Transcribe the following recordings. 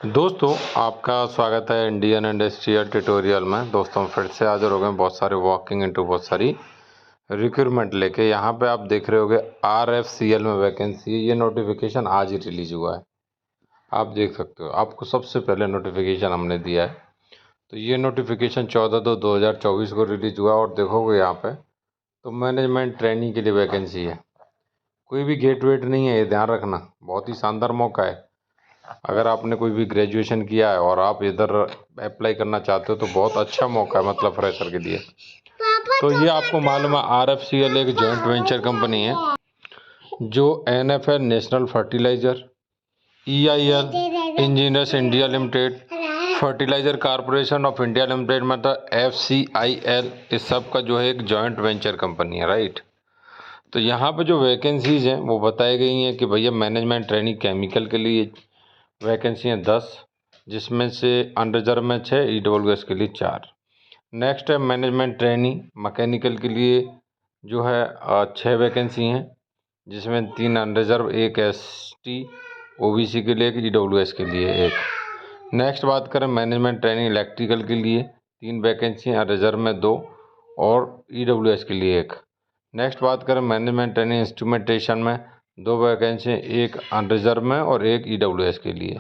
दोस्तों, आपका स्वागत है इंडियन इंडस्ट्रियल ट्यूटोरियल में। दोस्तों, फिर से हाजिर हो गए बहुत सारे वॉकिंग इंटू बहुत सारी रिक्रूटमेंट लेके। यहाँ पे आप देख रहे होगे RFCL में वैकेंसी है। ये नोटिफिकेशन आज ही रिलीज हुआ है, आप देख सकते हो। आपको सबसे पहले नोटिफिकेशन हमने दिया है, तो ये नोटिफिकेशन 14/2/2024 को रिलीज हुआ। और देखोगे यहाँ पे तो मैनेजमेंट ट्रेनिंग के लिए वैकेंसी है। कोई भी गेट वेट नहीं है, ये ध्यान रखना। बहुत ही शानदार मौका है। अगर आपने कोई भी ग्रेजुएशन किया है और आप इधर अप्लाई करना चाहते हो तो बहुत अच्छा मौका है, मतलब फ्रेशर के लिए। तो ये आपको मालूम है, RFCL एक जॉइंट वेंचर कंपनी है जो NFL national fertilizer, EIL engineers India limited, fertilizer corporation of India limited, मतलब FCIL, इस सब का जो है एक जॉइंट वेंचर कंपनी है, राइट। तो यहाँ पे जो वैकेंसीज हैं वो बताई गई हैं कि भैया मैनेजमेंट ट्रेनिंग केमिकल के लिए वैकेंसी हैं 10, जिसमें से अनरिजर्व में 6, EWS के लिए 4। नेक्स्ट है मैनेजमेंट ट्रेनिंग मैकेनिकल के लिए जो है 6 वैकेंसी हैं, जिसमें 3 अनरिजर्व, 1 ST OBC के लिए, 1 EWS के लिए 1। नेक्स्ट बात करें मैनेजमेंट ट्रेनिंग इलेक्ट्रिकल के लिए 3 वैकेंसी हैं, रिजर्व में 2 और EWS के लिए 1। नेक्स्ट बात करें मैनेजमेंट ट्रेनिंग इंस्ट्रूमेंटेशन में 2 वैकेंसी, 1 अनरिजर्व में और 1 EWS के लिए।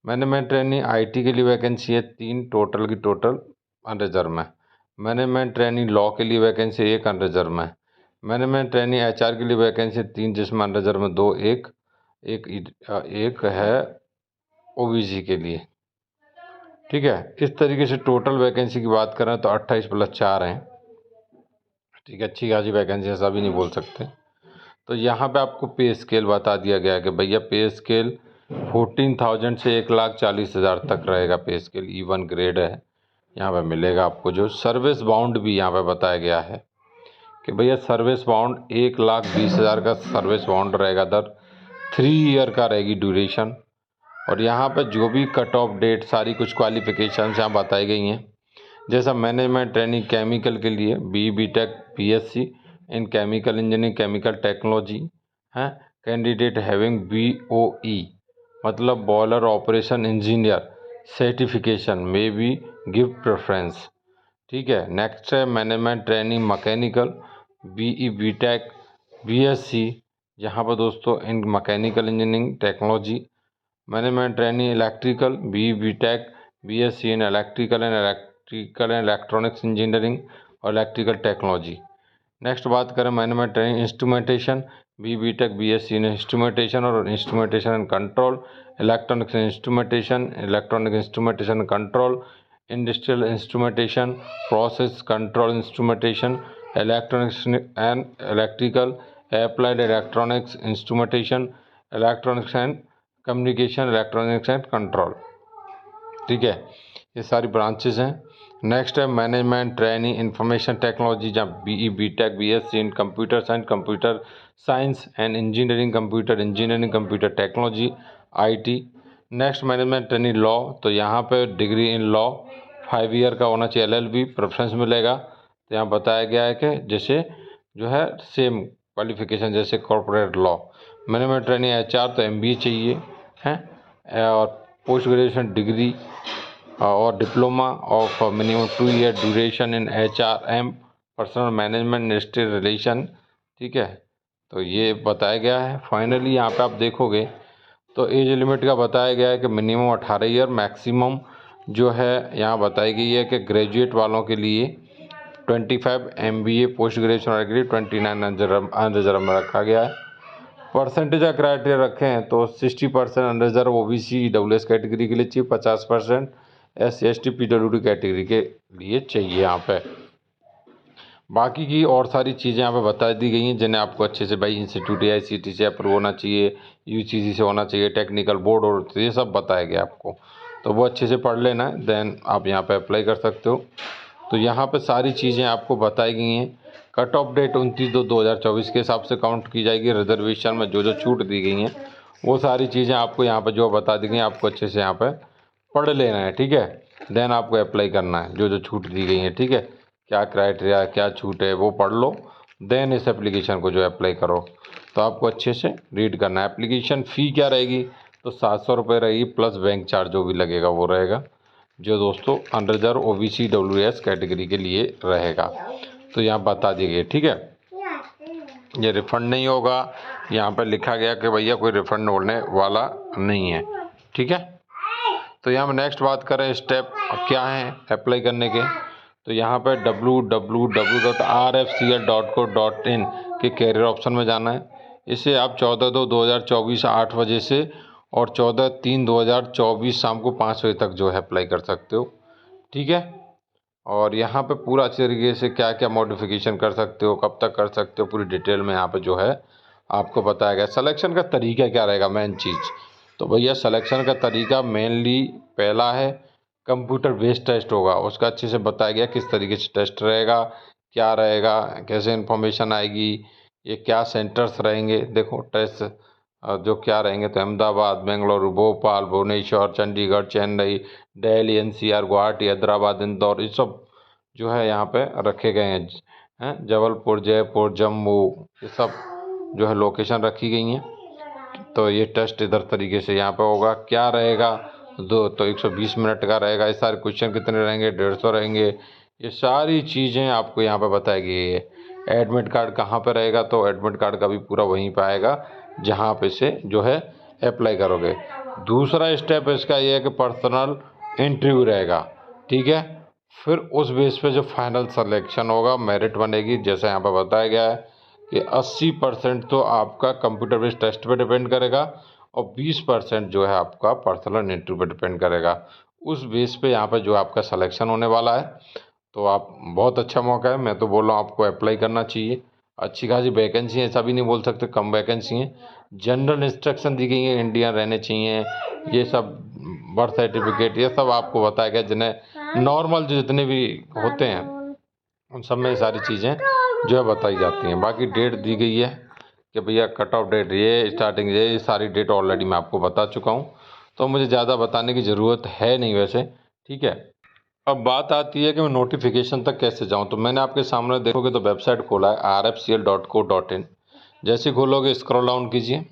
मैनेजमेंट ट्रेनिंग IT के लिए वैकेंसी है 3 टोटल की टोटल अनरिजर्व में। मैनेजमेंट ट्रेनिंग लॉ के लिए वैकेंसी 1 अनरिजर्व में। मैनेजमेंट ट्रेनिंग HR के लिए वैकेंसी 3, जिसमें अनरिजर्व में 2, एक है OBC के लिए। ठीक है, इस तरीके से टोटल वैकेंसी की बात करें तो 28 + 4 हैं। ठीक है, अच्छी खासी वैकेंसी है, सभी नहीं बोल सकते। तो यहाँ पे आपको पे स्केल बता दिया गया है कि भैया पे स्केल 14,000 से 1,40,000 तक रहेगा। पे स्केल E1 ग्रेड है, यहाँ पे मिलेगा आपको। जो सर्विस बाउंड भी यहाँ पे बताया गया है कि भैया सर्विस बाउंड 1,20,000 का सर्विस बाउंड रहेगा। दर 3 ईयर का रहेगी ड्यूरेशन। और यहाँ पे जो भी कट ऑफ डेट, सारी कुछ क्वालिफिकेशन यहाँ बताई गई हैं। जैसा मैनेजमेंट ट्रेनिंग केमिकल के लिए BTech BSc in chemical engineering chemical technology है। कैंडिडेट हैविंग BOE मतलब बॉयलर ऑपरेशन इंजीनियर सर्टिफिकेशन में भी गिव प्रेफरेंस। ठीक है, नेक्स्ट है management training mechanical BE BTech BSc, यहाँ पर दोस्तों in mechanical engineering technology. Management training electrical BE BTech BSc in electrical and electronics engineering और इलेक्ट्रिकल टेक्नोलॉजी। नेक्स्ट बात करें management training instrumentation BE BTech BSc in instrumentation और instrumentation and control, electronics instrumentation, electronic instrumentation control, industrial instrumentation, process control instrumentation, electronics and electrical, applied electronics instrumentation, electronics and communication, electronics and control. ठीक है, ये सारी branches हैं। Next है management training information technology, जहाँ BE BTech BSc in computer science, computer science and engineering, computer engineering, computer technology IT। Next management training law, तो यहाँ पे डिग्री इन लॉ 5 ईयर का होना चाहिए, LLB प्रेफरेंस मिलेगा। तो यहाँ बताया गया है कि जैसे जो है सेम क्वालिफिकेशन जैसे corporate law. Management training HR तो MBA चाहिए है, और पोस्ट ग्रेजुएशन डिग्री और diploma of minimum 2 year duration in HRM personal management industrial relation. ठीक है, तो ये बताया गया है। फाइनली यहाँ पे आप देखोगे तो एज लिमिट का बताया गया है कि मिनिमम 18 ईयर, मैक्सिमम जो है यहाँ बताई गई है कि ग्रेजुएट वालों के लिए 25 MBA post graduation degree, 29 unreserved में रखा गया है। परसेंटेज का क्राइटेरिया रखे हैं तो 60% अनरिजर्व OBC EWS कैटेगरी के लिए चाहिए, 50% SC ST PWD कैटेगरी के लिए चाहिए यहाँ पे। बाकी की और सारी चीज़ें यहाँ पे बता दी गई हैं, जिन्हें आपको अच्छे से भाई इंस्टीट्यूट AICTE से अप्रूव होना चाहिए, UGC से होना चाहिए, टेक्निकल बोर्ड, और तो ये सब बताया गया आपको। तो वो अच्छे से पढ़ लेना है, देन आप यहाँ पे अप्लाई कर सकते हो। तो यहाँ पे सारी चीज़ें आपको बताई गई हैं। कट ऑफ डेट 29/2/2024 के हिसाब से काउंट की जाएगी। रिजर्वेशन में जो जो छूट दी गई हैं वो सारी चीज़ें आपको यहाँ पर जो बता दी गई हैं, आपको अच्छे से यहाँ पर पढ़ लेना है। ठीक है, देन आपको अप्लाई करना है, जो जो छूट दी गई है। ठीक है, क्या क्राइटेरिया, क्या छूट है, वो पढ़ लो, देन इस एप्लीकेशन को जो अप्लाई करो। तो आपको अच्छे से रीड करना है। एप्लीकेशन फ़ी क्या रहेगी, तो 700 रुपये रहेगी, प्लस बैंक चार्ज जो भी लगेगा वो रहेगा, जो दोस्तों अनरिजर्व OBC WS कैटेगरी के लिए रहेगा। तो यहाँ बता दी गई, ठीक है। ये रिफ़ंड नहीं होगा, यहाँ पर लिखा गया कि भैया कोई रिफ़ंड होने वाला नहीं है, ठीक है। तो यहाँ पर नेक्स्ट बात करें स्टेप क्या है अप्लाई करने के, तो यहाँ पर www.rfcl.co.in के कैरियर ऑप्शन में जाना है। इसे आप 14/2/2024 8 बजे से और 14/3/2024 शाम को 5 बजे तक जो है अप्लाई कर सकते हो, ठीक है। और यहाँ पे पूरा अच्छे तरीके से क्या क्या मॉडिफिकेशन कर सकते हो, कब तक कर सकते हो, पूरी डिटेल में यहाँ पे जो है आपको बताया गया। सिलेक्शन का तरीका क्या रहेगा, मेन चीज़ तो भैया सिलेक्शन का तरीका मेनली पहला है कंप्यूटर बेस्ड टेस्ट होगा, उसका अच्छे से बताया गया किस तरीके से टेस्ट रहेगा, क्या रहेगा, कैसे इन्फॉर्मेशन आएगी, ये क्या सेंटर्स रहेंगे। देखो टेस्ट जो क्या रहेंगे तो अहमदाबाद, बेंगलुरु, भोपाल, भुवनेश्वर, चंडीगढ़, चेन्नई, दिल्ली, NCR, गुवाहाटी, हैदराबाद, इंदौर, ये सब जो है यहाँ पे रखे गए हैं। जबलपुर, जयपुर, जम्मू, ये सब जो है लोकेशन रखी गई हैं। तो ये टेस्ट इधर तरीके से यहाँ पे होगा। क्या रहेगा, 120 मिनट का रहेगा। ये सारे क्वेश्चन कितने रहेंगे, 150 रहेंगे। ये सारी चीज़ें आपको यहाँ पे बताई गई है। एडमिट कार्ड कहाँ पे रहेगा, तो एडमिट कार्ड का भी पूरा वहीं पे आएगा जहाँ पे से जो है अप्लाई करोगे। दूसरा स्टेप इसका ये है कि पर्सनल इंटरव्यू रहेगा, ठीक है। फिर उस बेस पे जो फाइनल सिलेक्शन होगा, मेरिट बनेगी। जैसे यहाँ पर बताया गया है कि 80% तो आपका कंप्यूटर बेस्ड टेस्ट पे डिपेंड करेगा और 20% जो है आपका पर्सनल इंटरव्यू पे डिपेंड करेगा। उस बेस पे यहाँ पे जो आपका सिलेक्शन होने वाला है। तो आप बहुत अच्छा मौका है, मैं तो बोल रहा हूँ आपको अप्लाई करना चाहिए। अच्छी खासी वैकेंसी है, ऐसा भी नहीं बोल सकते कम वैकेंसी हैं। जनरल इंस्ट्रक्शन दी गई है, इंडियन रहने चाहिए, ये सब बर्थ सर्टिफिकेट, ये सब आपको बताया गया। जिन्हें नॉर्मल जितने भी होते हैं उन सब में ये सारी चीज़ें जो है बताई जाती हैं। बाकी डेट दी गई है कि भैया कट ऑफ डेट ये, स्टार्टिंग ये सारी डेट ऑलरेडी मैं आपको बता चुका हूँ, तो मुझे ज़्यादा बताने की ज़रूरत है नहीं वैसे, ठीक है। अब बात आती है कि मैं नोटिफिकेशन तक कैसे जाऊं। तो मैंने आपके सामने देखोगे तो वेबसाइट खोला है rfcl.co.in। जैसे खोलोगे स्क्रॉल डाउन कीजिए,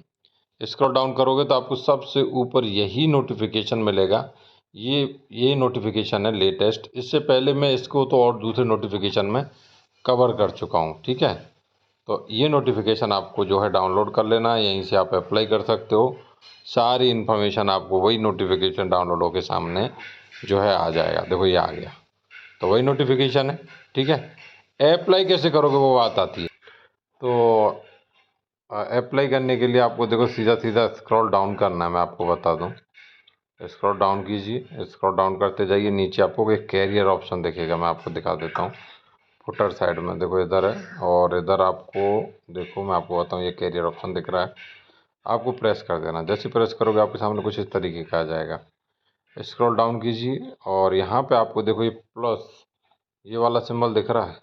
स्क्रॉल डाउन करोगे तो आपको सबसे ऊपर यही नोटिफिकेशन मिलेगा। ये नोटिफिकेशन है लेटेस्ट। इससे पहले मैं इसको तो और दूसरे नोटिफिकेशन में कवर कर चुका हूँ, ठीक है। तो ये नोटिफिकेशन आपको जो है डाउनलोड कर लेना है, यहीं से आप अप्लाई कर सकते हो। सारी इन्फॉर्मेशन आपको वही नोटिफिकेशन डाउनलोड होकर सामने जो है आ जाएगा। देखो ये आ गया, तो वही नोटिफिकेशन है, ठीक है। अप्लाई कैसे करोगे वो बात आती है। तो अप्लाई करने के लिए आपको देखो सीधा सीधा स्क्रॉल डाउन करना है। मैं आपको बता दूं, स्क्रॉल डाउन कीजिए, स्क्रॉल डाउन करते जाइए, नीचे आपको एक कैरियर ऑप्शन दिखेगा। मैं आपको दिखा देता हूँ, फुटर साइड में देखो इधर है, और इधर आपको देखो मैं आपको बताऊँ ये कैरियर ऑप्शन दिख रहा है, आपको प्रेस कर देना। जैसे प्रेस करोगे आपके सामने कुछ इस तरीके का आ जाएगा। स्क्रॉल डाउन कीजिए और यहाँ पे आपको देखो ये प्लस ये वाला सिंबल दिख रहा है।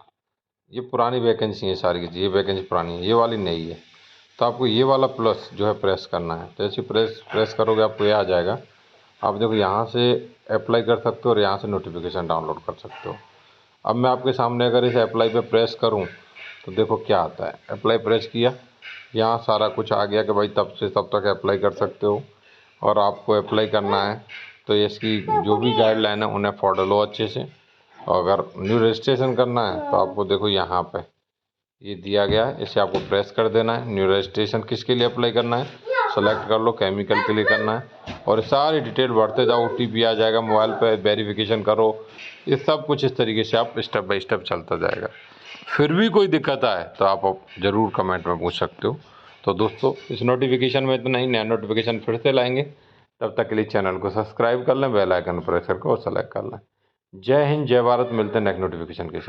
ये पुरानी वैकेंसी है सारी की, ये वैकेंसी पुरानी है, ये वाली नई है। तो आपको ये वाला प्लस जो है प्रेस करना है। जैसे प्रेस करोगे आपको ये आ जाएगा। आप देखो यहाँ से अप्लाई कर सकते हो और यहाँ से नोटिफिकेशन डाउनलोड कर सकते हो। अब मैं आपके सामने अगर इसे अप्लाई पे प्रेस करूँ तो देखो क्या आता है। अप्लाई प्रेस किया, यहाँ सारा कुछ आ गया कि भाई तब से तब तक अप्लाई कर सकते हो और आपको अप्लाई करना है तो इसकी जो भी गाइडलाइन है उन्हें फॉलो लो अच्छे से। और अगर न्यू रजिस्ट्रेशन करना है तो आपको देखो यहाँ पे ये दिया गया है, इसे आपको प्रेस कर देना है। न्यू रजिस्ट्रेशन किसके लिए अप्लाई करना है सेलेक्ट कर लो, केमिकल के लिए करना है। और सारी डिटेल भरते जाओ, OTP आ जाएगा मोबाइल पे, वेरिफिकेशन करो। ये सब कुछ इस तरीके से आप स्टेप बाय स्टेप चलता जाएगा। फिर भी कोई दिक्कत आए तो आप ज़रूर कमेंट में पूछ सकते हो। तो दोस्तों इस नोटिफिकेशन में इतना ही, नया नोटिफिकेशन फिर से लाएंगे। तब तक के लिए चैनल को सब्सक्राइब कर लें, बेल आइकन प्रेस करके और सेलेक्ट कर लें। जय हिंद, जय भारत। मिलते हैं नेक्स्ट नोटिफिकेशन के साथ।